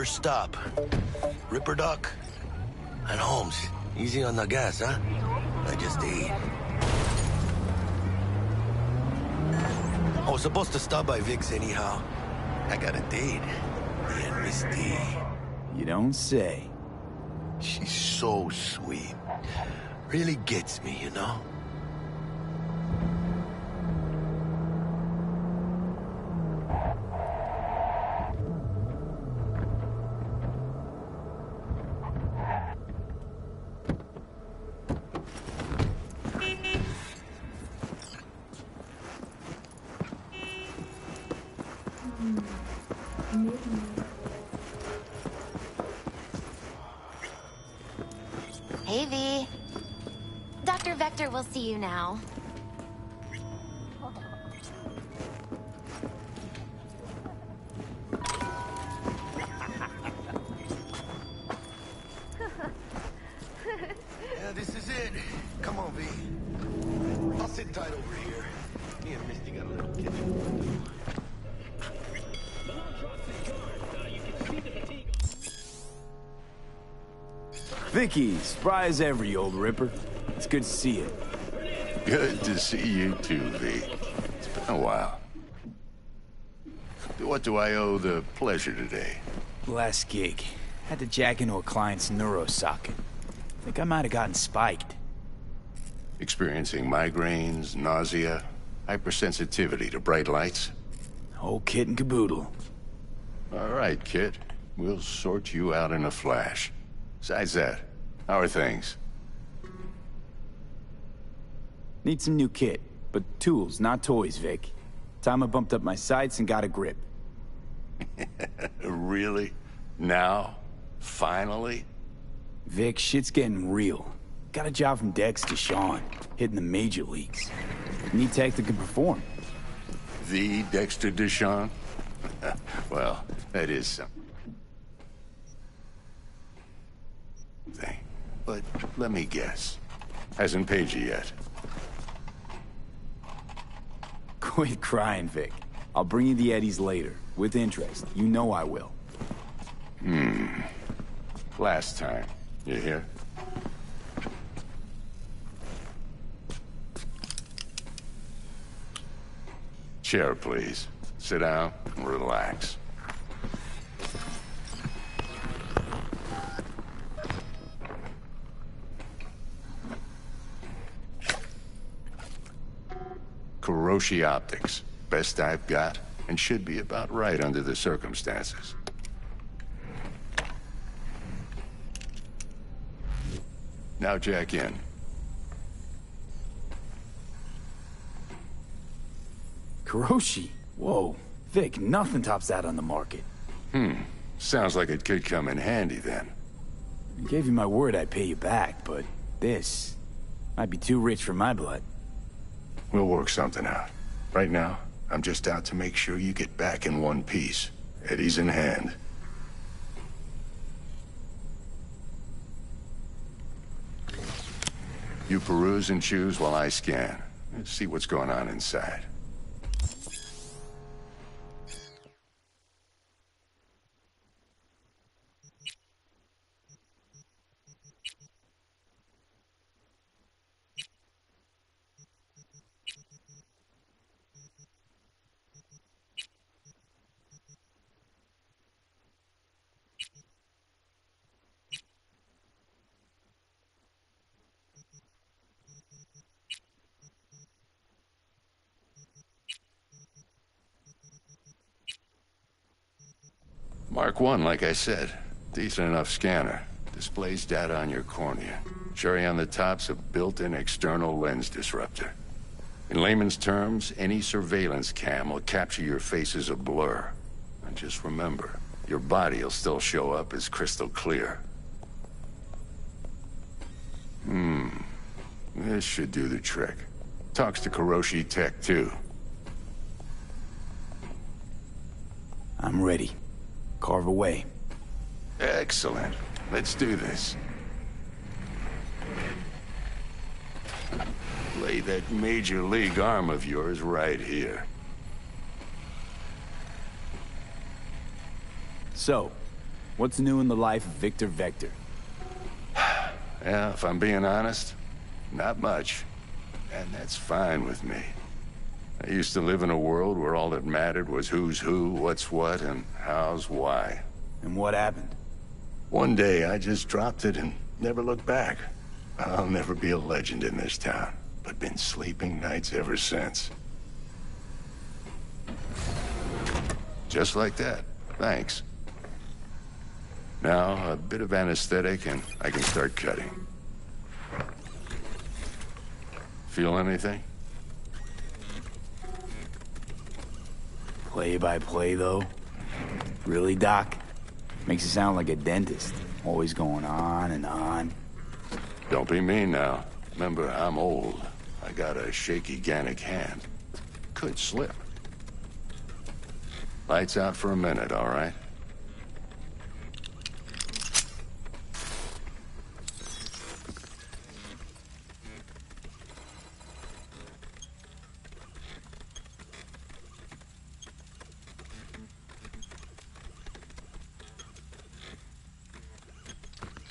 First stop. Ripper Doc. And Holmes, easy on the gas, huh? I just ate. I was supposed to stop by Vic's anyhow. I got a date. Me and Misty. You don't say. She's so sweet. Really gets me, you know? Hey, V. Dr. Vector will see you now. Yeah, this is it. Come on, V. I'll sit tight over here. Me and Misty got a little kitchen. Vicky, spry as ever, you old ripper. It's good to see you. Good to see you too, V. It's been a while. What do I owe the pleasure today? Last gig. Had to jack into a client's neuro socket. Think I might have gotten spiked. Experiencing migraines, nausea, hypersensitivity to bright lights? Whole kit and caboodle. All right, kid. We'll sort you out in a flash. Besides that, how are things? Need some new kit, but tools, not toys, Vic. Time I bumped up my sights and got a grip. Really? Now? Finally? Vic, shit's getting real. Got a job from Dex to Sean, hitting the major leagues. Need tech that can perform. The Dexter Deshawn? Well, that is something. But let me guess. Hasn't paid you yet. Quit crying, Vic. I'll bring you the eddies later, with interest. You know I will. Last time. You hear? Chair, please. Sit down and relax. Kiroshi Optics. Best I've got, and should be about right under the circumstances. Now jack in. Kiroshi? Whoa. Vic, nothing tops that on the market. Sounds like it could come in handy then. I gave you my word I'd pay you back, but this might be too rich for my blood. We'll work something out. Right now, I'm just out to make sure you get back in one piece. Eddie's in hand. You peruse and choose while I scan. Let's see what's going on inside. Mark 1, like I said. Decent enough scanner. Displays data on your cornea. Cherry on the top's a built-in external lens disruptor. In layman's terms, any surveillance cam will capture your face as a blur. And just remember, your body'll still show up as crystal clear. This should do the trick. Talks to Kiroshi Tech, too. I'm ready. Carve away. Excellent. Let's do this. Lay that major league arm of yours right here. So, What's new in the life of Victor Vector? Yeah, if I'm being honest, not much. And that's fine with me. I used to live in a world where all that mattered was who's who, what's what, and how's why. And what happened? One day, I just dropped it and never looked back. I'll never be a legend in this town, but been sleeping nights ever since. Just like that. Thanks. Now, a bit of anesthetic and I can start cutting. Feel anything? Play by play, though? Really, Doc? Makes it sound like a dentist. Always going on and on. Don't be mean now. Remember, I'm old. I got a shaky Gannic hand. Could slip. Lights out for a minute, all right?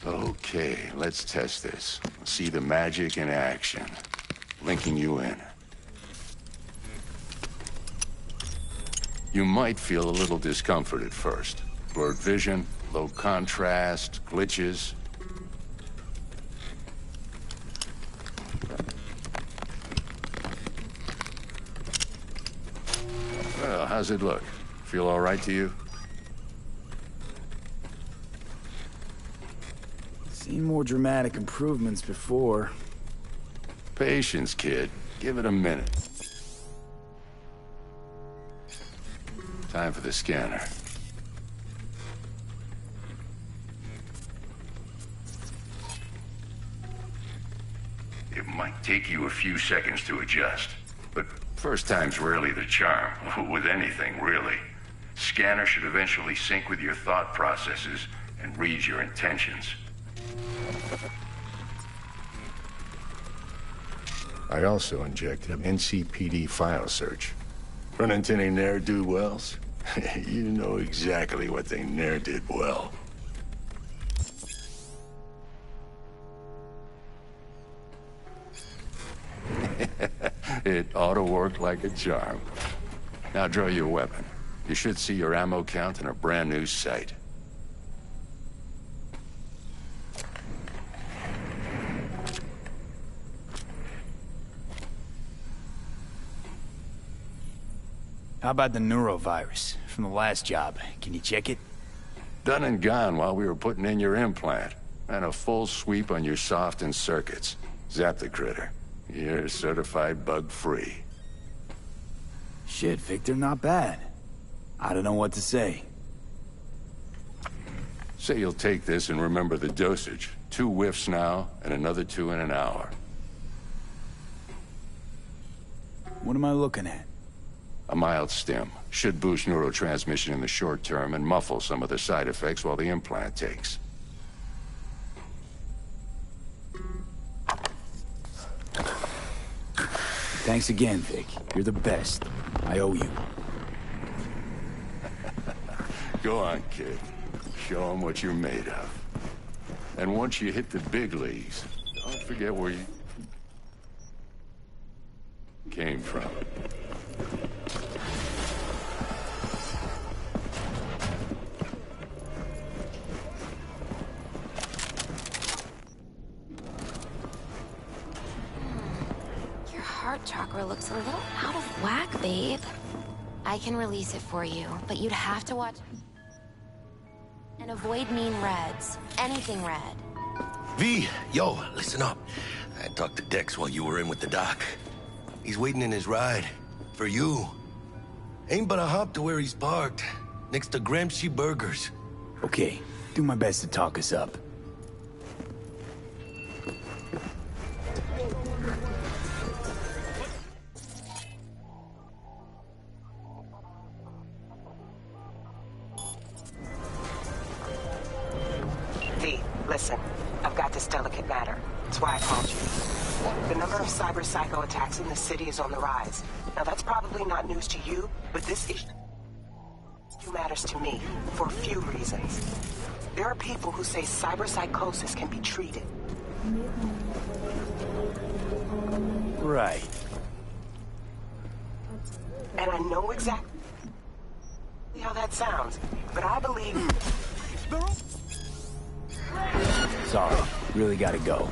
Okay, let's test this. See the magic in action. Linking you in. You might feel a little discomfort at first. Blurred vision, low contrast, glitches. Well, how's it look? Feel all right to you? Seen more dramatic improvements before. Patience, kid. Give it a minute. Time for the scanner. It might take you a few seconds to adjust, but first time's rarely the charm, with anything, really. Scanner should eventually sync with your thought processes and read your intentions. I also injected an NCPD file search. Run into any ne'er-do-wells? You know exactly what they ne'er did well. It ought to work like a charm. Now draw your weapon. You should see your ammo count in a brand new sight. How about the neurovirus from the last job? Can you check it? Done and gone while we were putting in your implant. And a full sweep on your soft and circuits. Zap the critter. You're certified bug-free. Shit, Victor, not bad. I don't know what to say. Say you'll take this and remember the dosage. 2 whiffs now, and another 2 in an hour. What am I looking at? A mild stim. Should boost neurotransmission in the short term and muffle some of the side effects while the implant takes. Thanks again, Vic. You're the best. I owe you. Go on, kid. Show them what you're made of. And once you hit the big leagues, don't forget where you came from. Your heart chakra looks a little out of whack, babe. I can release it for you, but you'd have to watch and avoid mean reds. Anything red. V, yo, listen up. I talked to Dex while you were in with the doc. He's waiting in his ride. For you. Ain't but a hop to where he's parked. Next to Gramsci Burgers. Okay, do my best to talk us up. V, listen. I've got this delicate matter. That's why I called you. The number of cyber-psycho attacks in the city is on the rise. Now, that's probably not news to you, but this issue matters to me for a few reasons. There are people who say cyberpsychosis can be treated. Right. And I know exactly how that sounds, but I believe... Sorry, really gotta go.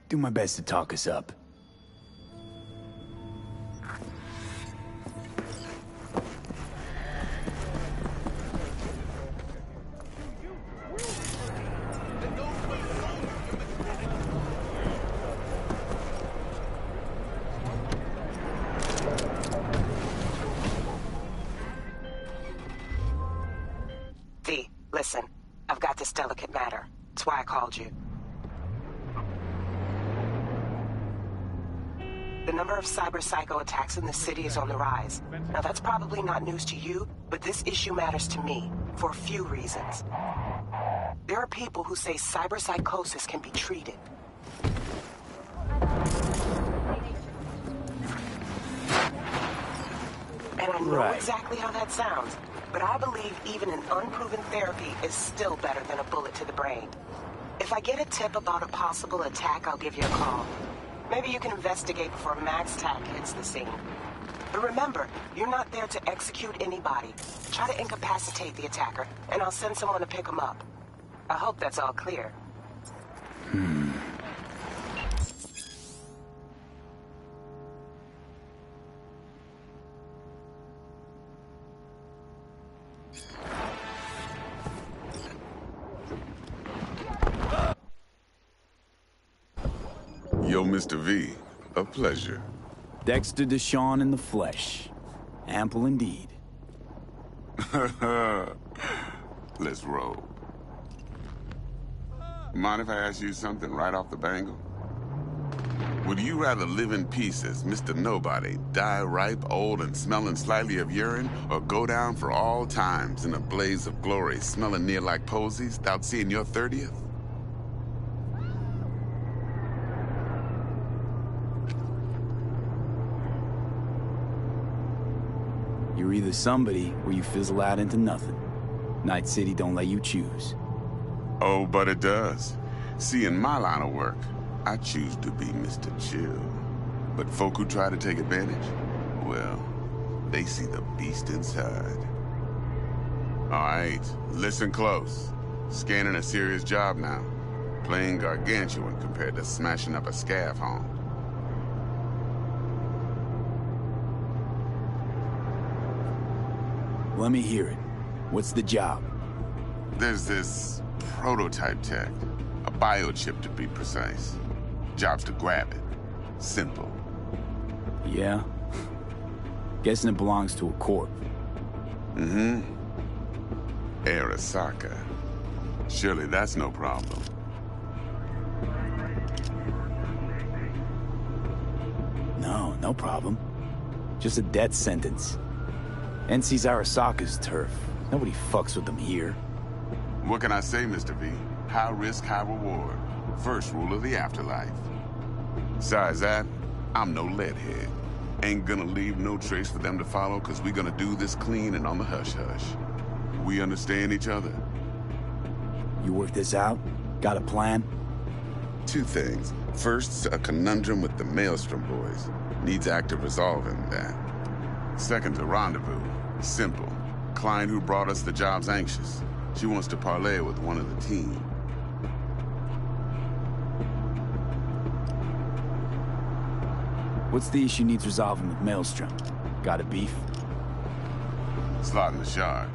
Do my best to talk us up. V, listen. I've got this delicate matter. That's why I called you. The number of cyber-psycho attacks in the city is on the rise. Now, that's probably not news to you, but this issue matters to me for a few reasons. There are people who say cyber-psychosis can be treated. And I know exactly how that sounds, but I believe even an unproven therapy is still better than a bullet to the brain. If I get a tip about a possible attack, I'll give you a call. Maybe you can investigate before Max Tack hits the scene. But remember, you're not there to execute anybody. Try to incapacitate the attacker, and I'll send someone to pick him up. I hope that's all clear. Yo, Mr. V, a pleasure. Dexter Deshawn in the flesh. Ample indeed. Let's roll. Mind if I ask you something right off the bangle? Would you rather live in peace as Mr. Nobody, die ripe, old, and smelling slightly of urine, or go down for all times in a blaze of glory, smelling near like posies, without seeing your 30th? You're either somebody or you fizzle out into nothing. Night City don't let you choose. Oh, but it does. See, in my line of work, I choose to be Mr. Chill. But folk who try to take advantage, well, they see the beast inside. All right, listen close. Scanning a serious job now. Playing gargantuan compared to smashing up a scav home. Let me hear it. What's the job? There's this prototype tech. A biochip, to be precise. Job's to grab it. Simple. Yeah? Guessing it belongs to a corp. Mm-hmm. Arasaka. Surely that's no problem. No problem. Just a death sentence. NC's Arasaka's turf. Nobody fucks with them here. What can I say, Mr. V? High risk, high reward. First rule of the afterlife. Besides that, I'm no leadhead. Ain't gonna leave no trace for them to follow, because we gonna do this clean and on the hush-hush. We understand each other? You work this out? Got a plan? Two things. First, a conundrum with the Maelstrom boys. Needs active resolving that. Second, a rendezvous. Simple. Client who brought us the job's anxious. She wants to parlay with one of the team. What's the issue needs resolving with Maelstrom? Got a beef? Slot in the shard.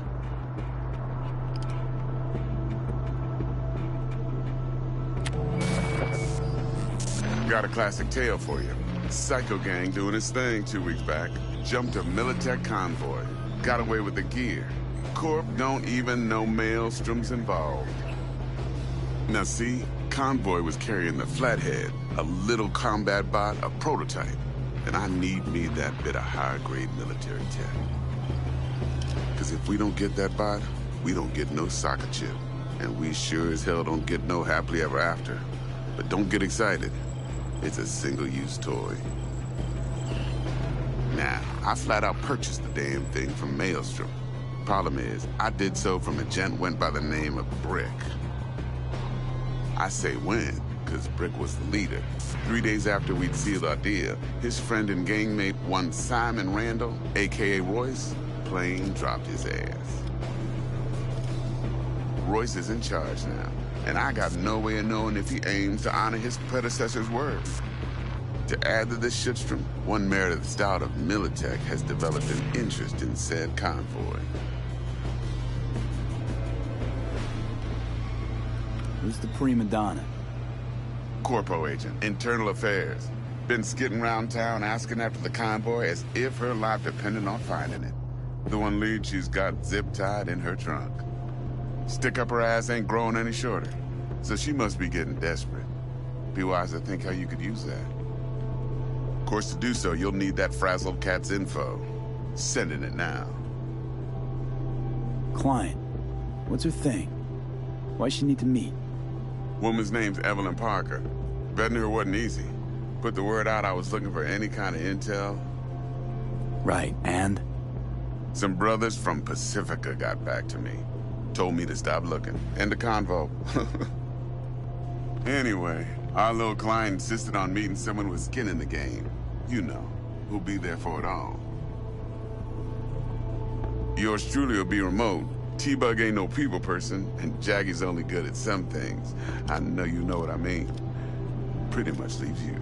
Got a classic tale for you. Psycho gang doing his thing 2 weeks back. Jumped a Militech convoy. Got away with the gear. Corp don't even know Maelstrom's involved. Now see, convoy was carrying the Flathead, a little combat bot, a prototype. And I need me that bit of high-grade military tech. Because if we don't get that bot, we don't get no soccer chip. And we sure as hell don't get no happily ever after. But don't get excited. It's a single-use toy. Now, I flat out purchased the damn thing from Maelstrom. Problem is, I did so from a gent went by the name of Brick. I say when, because Brick was the leader. 3 days after we'd sealed our deal, his friend and gangmate, one Simon Randall, a.k.a. Royce, plain dropped his ass. Royce is in charge now, and I got no way of knowing if he aims to honor his predecessor's word. To add to this shitstrom, one Meredith Stout of Militech has developed an interest in said convoy. Who's the prima donna? Corpo agent, internal affairs. Been skidding around town asking after the convoy as if her life depended on finding it. The one lead she's got zip-tied in her trunk. Stick up her ass ain't growing any shorter, so she must be getting desperate. Be wise to think how you could use that. Of course, to do so, you'll need that frazzled cat's info. Sending it now. Client. What's her thing? Why she need to meet? Woman's name's Evelyn Parker. Betting her wasn't easy. Put the word out I was looking for any kind of intel. Right, and? Some brothers from Pacifica got back to me. Told me to stop looking. End the convo. Anyway, our little client insisted on meeting someone with skin in the game. You know, who'll be there for it all. Yours truly will be remote. T-Bug ain't no people person, and Jaggy's only good at some things. I know you know what I mean. Pretty much leaves you.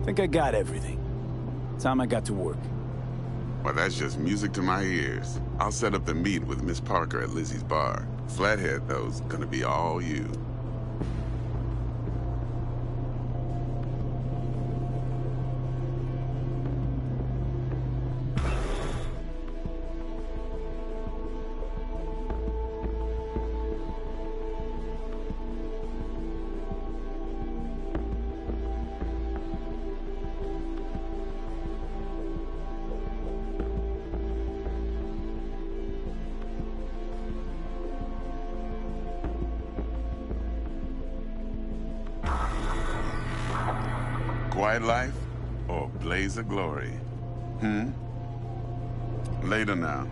Think I got everything. Time I got to work. Well, that's just music to my ears. I'll set up the meet with Miss Parker at Lizzie's bar. Flathead, though's gonna be all you. Quiet life or blaze of glory? Later now.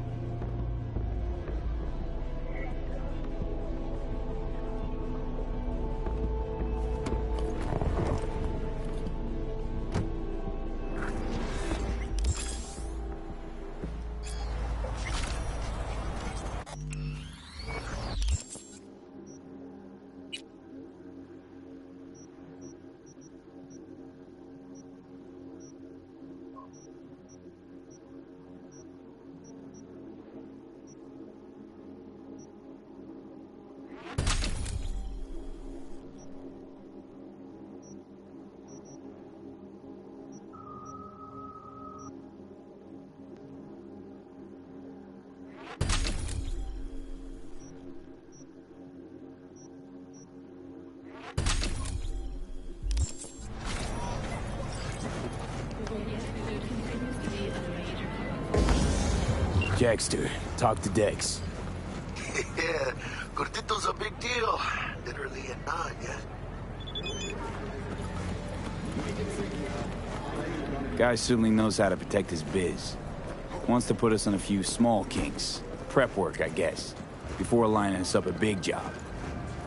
Jackster, talk to Dex. Yeah, Cortito's a big deal. Literally at 9, yeah? Guy certainly knows how to protect his biz. Wants to put us on a few small kinks. Prep work, I guess. Before lining us up a big job.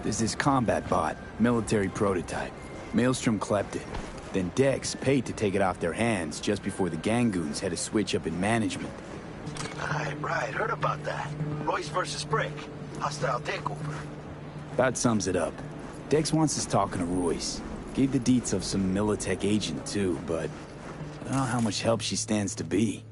There's this combat bot, military prototype. Maelstrom clept it. Then Dex paid to take it off their hands just before the Gangoons had a switch up in management. Right. Heard about that. Royce versus Brick. Hostile takeover. That sums it up. Dex wants us talking to Royce. Gave the deets of some Militech agent too, but I don't know how much help she stands to be.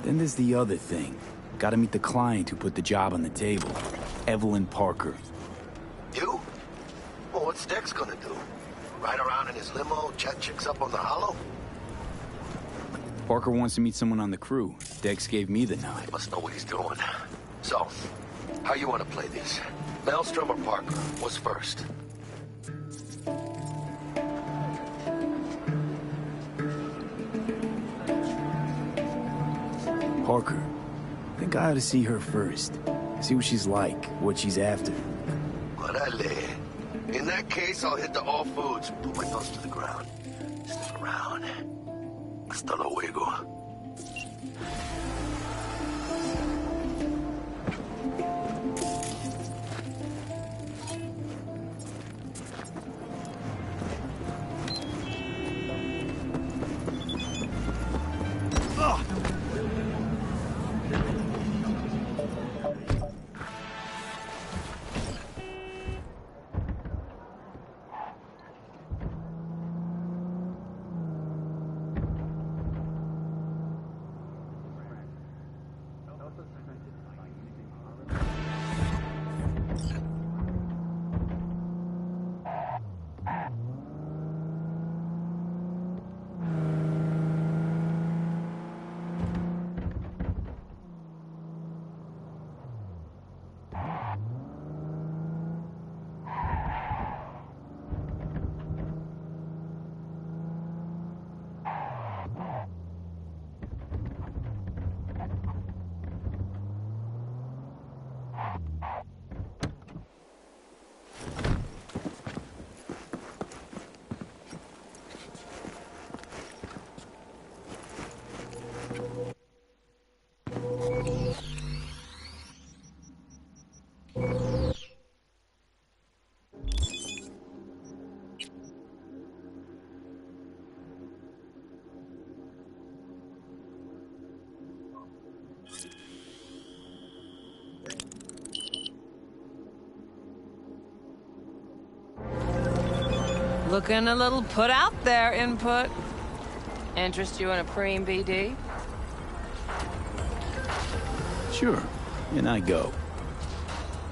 Then there's the other thing. Gotta meet the client who put the job on the table. Evelyn Parker. You? Well, what's Dex gonna do? Ride around in his limo, chat chicks up on the hollow? Parker wants to meet someone on the crew. Dex gave me the nod. Must know what he's doing. So, how you want to play this? Maelstrom or Parker? What's first? Parker. I think I ought to see her first. See what she's like, what she's after. Orale. In that case, I'll hit the all foods. Put my nose to the ground. Sniff around. Hasta luego. Looking a little put out there, Input. Interest you in a preem BD? Sure, and I go.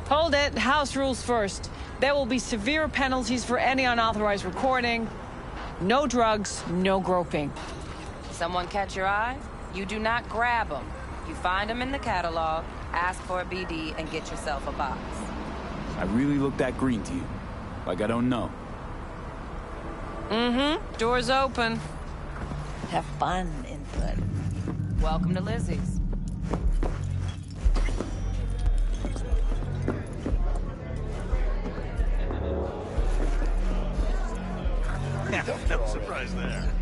Hold it. House rules first. There will be severe penalties for any unauthorized recording. No drugs, no groping. Someone catch your eye? You do not grab them. You find them in the catalog, ask for a BD, and get yourself a box. I really look that green to you? Like I don't know. Mm-hmm. Door's open. Have fun, Input. Welcome to Lizzie's. No surprise there.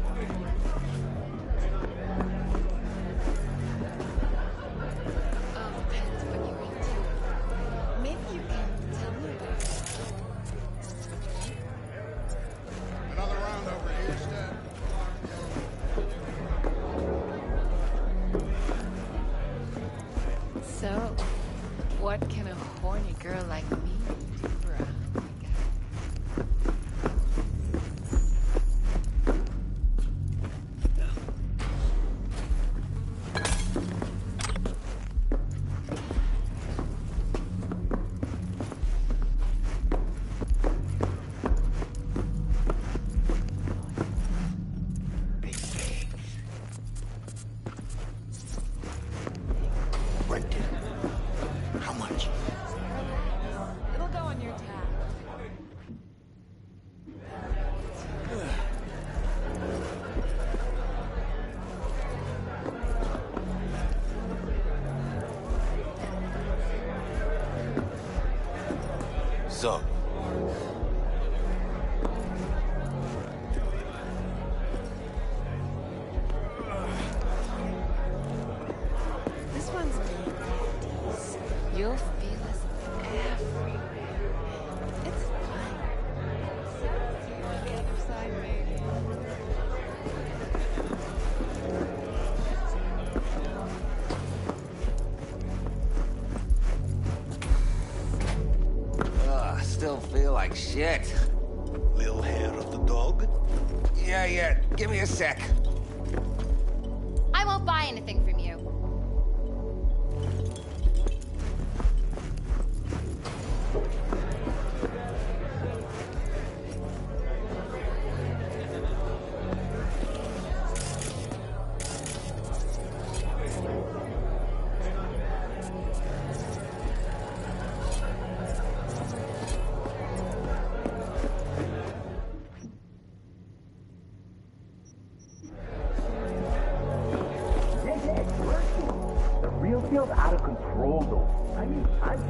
So, what can a horny girl like me do for a hungry guy? What's up? This one's made. You'll feel us everywhere. It's fun. See you on the other side, baby. Still feel like shit. Little hair of the dog? Yeah. Give me a sec. I won't buy anything from you. The real field's out of control, though. I mean, I'm